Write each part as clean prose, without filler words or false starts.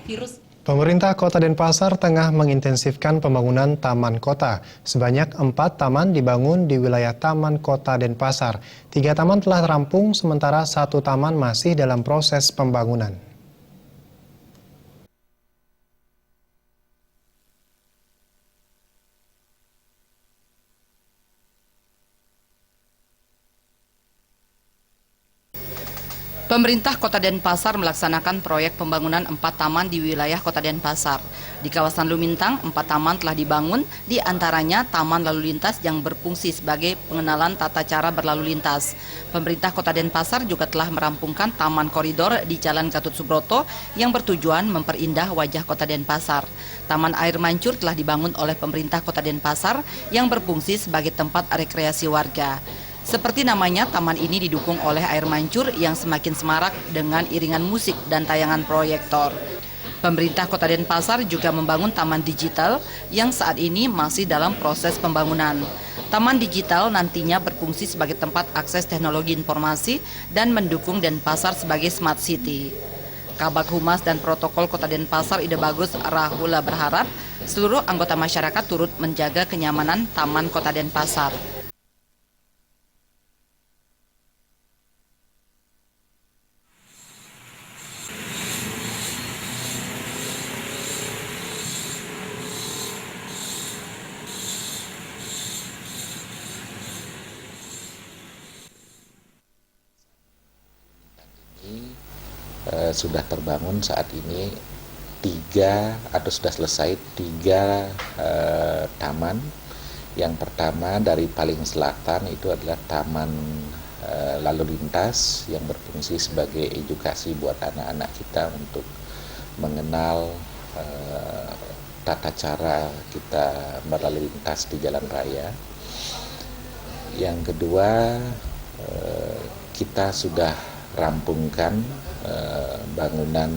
virus. Pemerintah Kota Denpasar tengah mengintensifkan pembangunan taman kota. Sebanyak 4 taman dibangun di wilayah Taman Kota Denpasar. 3 taman telah rampung, sementara 1 taman masih dalam proses pembangunan. Pemerintah Kota Denpasar melaksanakan proyek pembangunan 4 taman di wilayah Kota Denpasar. Di kawasan Lumintang, 4 taman telah dibangun, di antaranya Taman Lalu Lintas yang berfungsi sebagai pengenalan tata cara berlalu lintas. Pemerintah Kota Denpasar juga telah merampungkan Taman Koridor di Jalan Gatot Subroto yang bertujuan memperindah wajah Kota Denpasar. Taman Air Mancur telah dibangun oleh pemerintah Kota Denpasar yang berfungsi sebagai tempat rekreasi warga. Seperti namanya, taman ini didukung oleh air mancur yang semakin semarak dengan iringan musik dan tayangan proyektor. Pemerintah Kota Denpasar juga membangun taman digital yang saat ini masih dalam proses pembangunan. Taman digital nantinya berfungsi sebagai tempat akses teknologi informasi dan mendukung Denpasar sebagai smart city. Kabag Humas dan Protokol Kota Denpasar Ide Bagus Rahula berharap seluruh anggota masyarakat turut menjaga kenyamanan Taman Kota Denpasar. Sudah terbangun saat ini 3 atau sudah selesai 3 taman. Yang pertama dari paling selatan itu adalah Taman Lalu Lintas yang berfungsi sebagai edukasi buat anak-anak kita untuk mengenal tata cara kita berlalu lintas di jalan raya. Yang kedua, kita sudah rampungkan bangunan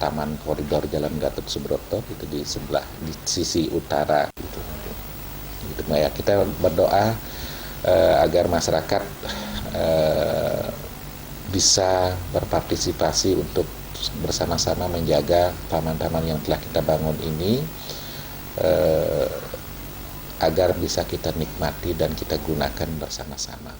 Taman Koridor Jalan Gatot Subroto itu di sebelah di sisi utara itu. Ya, kita berdoa agar masyarakat bisa berpartisipasi untuk bersama-sama menjaga taman-taman yang telah kita bangun ini agar bisa kita nikmati dan kita gunakan bersama-sama.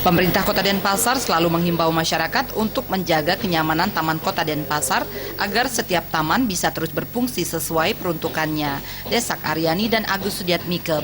Pemerintah Kota Denpasar selalu menghimbau masyarakat untuk menjaga kenyamanan Taman Kota Denpasar agar setiap taman bisa terus berfungsi sesuai peruntukannya. Desak Aryani dan Agus Sudiatmike.